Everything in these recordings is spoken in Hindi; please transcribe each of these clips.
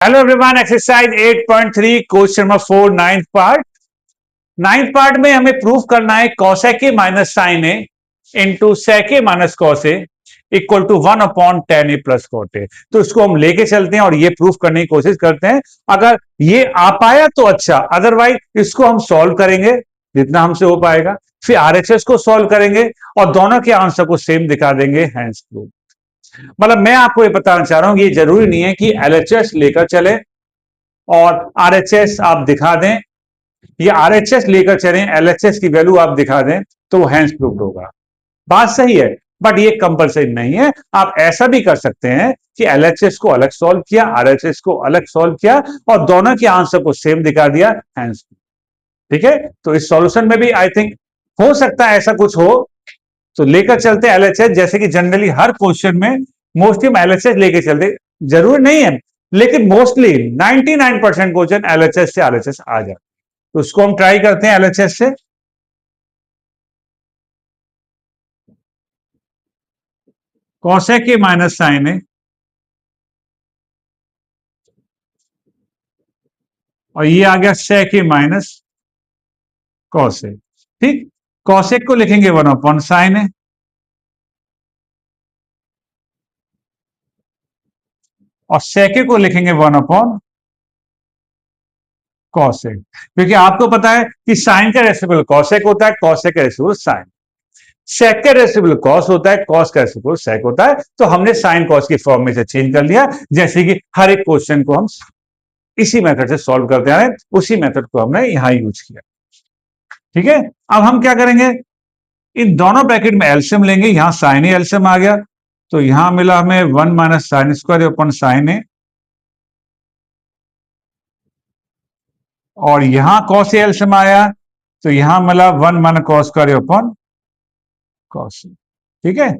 Hello everyone, exercise 8.3 question number 4 ninth part में हमें प्रूफ करना है cosec A minus sin A into sec A minus cos A equal to 1/tan A plus cot A. तो इसको हम लेके चलते हैं और ये प्रूफ करने की कोशिश करते हैं। अगर ये आ पाया तो अच्छा, अदरवाइज इसको हम सॉल्व करेंगे जितना हमसे हो पाएगा, फिर आरएचएस को सॉल्व करेंगे और दोनों के आंसर को सेम दिखा देंगे। Hence proof. मतलब मैं आपको ये बताना चाह रहा हूं कि ये जरूरी नहीं है कि एलएचएस लेकर चले और आरएचएस आप दिखा दें, ये आरएचएस लेकर चलें, एलएचएस की वैल्यू आप दिखा दें तो वो हैंस प्रूव्ड होगा। बात सही है, बट ये कंपलसरी नहीं है। आप ऐसा भी कर सकते हैं कि एलएचएस को अलग सॉल्व किया, आरएचएस को अलग सॉल्व किया और दोनों के आंसर को सेम दिखा दिया, हैंस। ठीक है, तो इस सॉल्यूशन में भी आई थिंक हो सकता है ऐसा कुछ हो, तो लेकर चलते एलएचएस। जैसे कि जनरली हर क्वेश्चन में मोस्टली हम एलएचएस लेके चलते, जरूर नहीं है लेकिन मोस्टली 99% क्वेश्चन एलएचएस से आरएचएस आ जाए। तो उसको हम ट्राई करते हैं एलएचएस से। Cosec A minus sin A और ये आ गया सेक ए माइनस कॉसेक। ठीक, कॉसेक को लिखेंगे 1/sin ए और सेके को लिखेंगे 1/cos ए, क्योंकि आपको पता है कि साइन का रेसिप्रोकल कॉसेक होता है, कॉसेक का रेसिप्रोकल साइन, सेक का रेसिप्रोकल कॉस होता है, कॉस का रेसिप्रोकल सेक होता है। तो हमने साइन कॉस की फॉर्म में से चेंज कर लिया, जैसे कि हर एक क्वेश्चन को हम इसी मेथड से सॉल्व करते आ रहे हैं, उसी मेथड को हमने यहां यूज किया। ठीक है, अब हम क्या करेंगे, इन दोनों ब्रैकेट में एलसीएम लेंगे। यहां साइन ए एलसीएम आ गया, तो यहां मिला हमें 1 minus sine square upon sine A, और यहां कॉस ए एलसीएम आया तो यहां मिला 1 minus cos square upon cos. ठीक है,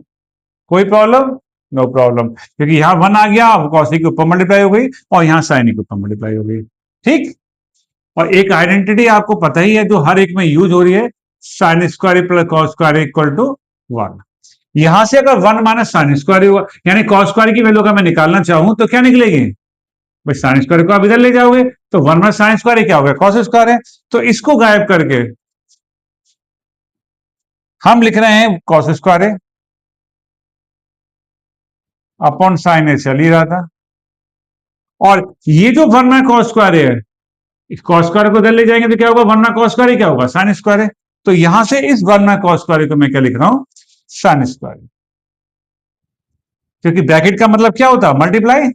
कोई प्रॉब्लम? नो प्रॉब्लम, क्योंकि यहां 1 आ गया, कॉसी के ऊपर मल्टीप्लाई हो गई और यहां साइन के ऊपर मल्टीप्लाई हो गई। ठीक, और एक आइडेंटिटी आपको पता ही है जो हर एक में यूज हो रही है, sin square plus cos square equal to 1। यहां से अगर 1 माइनस साइन स्क्वायर हुआ, यानी कॉस स्क्वायर की वैल्यू का मैं निकालना चाहूं तो क्या निकलेगी भाई, साइन स्क्वायर को आप इधर ले जाओगे तो 1 माइनस साइन स्क्वायर क्या हो गया, कॉस स्क्वायर है। तो इसको गायब करके हम लिख रहे हैं कॉस स्क्वायर है अपॉन साइन ए, चल ही रहा था। और ये जो 1 माइनस कॉस स्क्वायर है, इस कॉस स्क्वायर को इधर ले जाएंगे तो क्या होगा, 1 माइनस कॉस स्क्वायर क्या होगा, साइन स्क्वायर है। तो यहां से इस 1 माइनस कॉस स्क्वायर को मैं क्या लिख रहा हूं, साइन स्क्वायर, क्योंकि ब्रैकेट का मतलब क्या होता है, मल्टीप्लाई।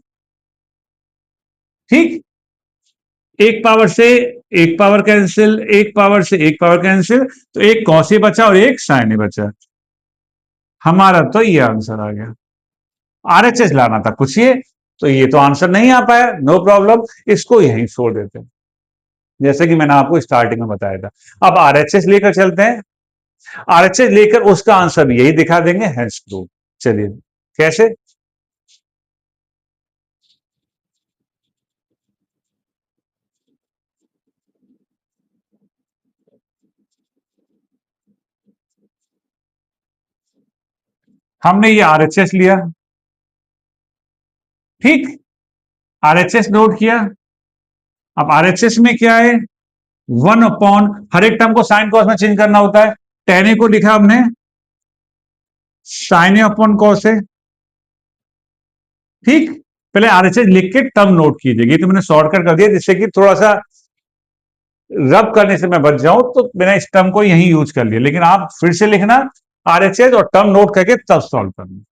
ठीक, एक पावर से एक पावर कैंसिल, एक पावर से एक पावर कैंसिल, तो एक कॉस ए बचा और एक साइन ए बचा। हमारा तो ये आंसर आ गया। आरएचएस लाना था कुछ ये, तो ये तो आंसर नहीं आ पाया, नो प्रॉब्लम, इसको यहीं छोड़ देते हैं जैसे कि मैंने आपको स्टार्टिंग में बताया था। अब आरएचएस लेकर चलते हैं, आरएचएस लेकर उसका आंसर भी यही दिखा देंगे, हैंस प्रूफ। चलिए कैसे, हमने ये आरएचएस लिया, ठीक, आरएचएस नोट किया। अब आरएचएस में क्या है, 1/, हर एक टर्म को साइन कॉस में चेंज करना होता है। टेन ए को लिखा हमने sign A upon cos A. ठीक, पहले आरएचएस लिख के टर्म नोट कीजिएगा, तो मैंने शॉर्टकट कर दिया जिससे कि थोड़ा सा रब करने से मैं बच जाऊं, तो मैंने इस टर्म को यही यूज कर लिया। लेकिन आप फिर से लिखना आरएचएस और टर्म नोट करके तब सॉल्व करना।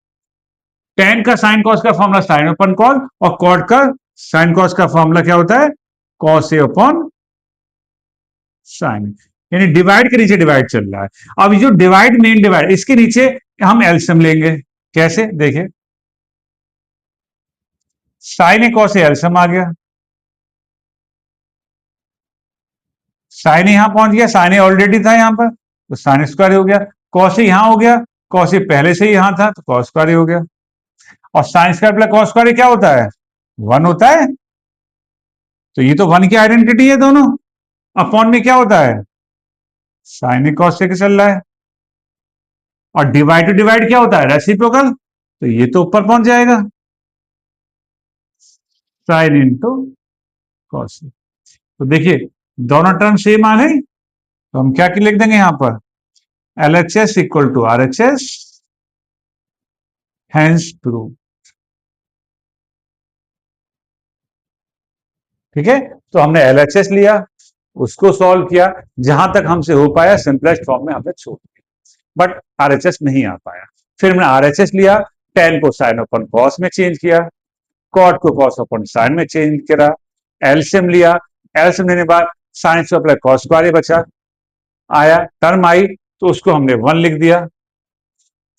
टेन का साइन कॉस का फॉर्मूला साइन अपॉन कॉस, और कॉट का साइन कॉस का फॉर्मूला क्या होता है, कॉस ए अपॉन साइन, यानी डिवाइड के नीचे डिवाइड चल रहा है। अब जो डिवाइड, मेन डिवाइड, इसके नीचे हम एलसीएम लेंगे। कैसे, देखिए, sine A cos A LCM आ गया, साइन यहां पहुंच गया, साइन ऑलरेडी था यहां पर तो साइन स्क्वायर हो गया, कॉस यहां हो गया, कॉस पहले से ही यहां था तो कॉस स्क्वायर हो गया। और sign square plus cos square क्या होता है, 1 होता है। तो ये तो 1 की आइडेंटिटी है दोनों। अपॉन में क्या होता है, साइन कॉस से चल रहा है। और डिवाइड टू डिवाइड क्या होता है, रेसिप्रोकल, तो ये तो ऊपर पहुंच जाएगा। Sine into cos. तो देखिए दोनों टर्म सेम आ गए, तो हम क्या लिख देंगे यहां पर, LHS equal to RHS, hence prove. ठीक है, तो हमने LHS लिया, उसको सॉल्व किया, जहां तक हमसे हो पाया सिंपलेस्ट फॉर्म में हमने छोड़ दिया, बट RHS नहीं आ पाया। फिर हमने RHS लिया, tan को साइन अपन कॉस में चेंज किया, कॉट को कॉस अपन साइन में चेंज करा, एलसीएम लिया, एलसीएम लेने बाद साइन से अपने कॉस स्क्वायर बचा, आया टर्म आई तो उसको हमने 1 लिख दिया।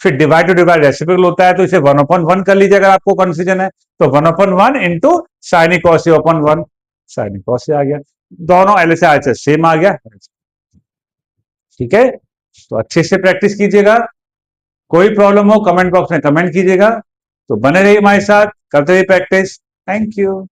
फिर डिवाइड टू डिवाइड रेसिप्रोकल होता है, तो इसे 1/1 कर लीजिए अगर आपको कंफ्यूजन है, तो 1/1 इंटू साइन कॉस अपन 1, साइन कॉस आ गया, दोनों LHS सेम आ गया। ठीक है, तो अच्छे से प्रैक्टिस कीजिएगा, कोई प्रॉब्लम हो कमेंट बॉक्स में कमेंट कीजिएगा, तो बने रहिए हमारे साथ, करते रहिए प्रैक्टिस। Thank you.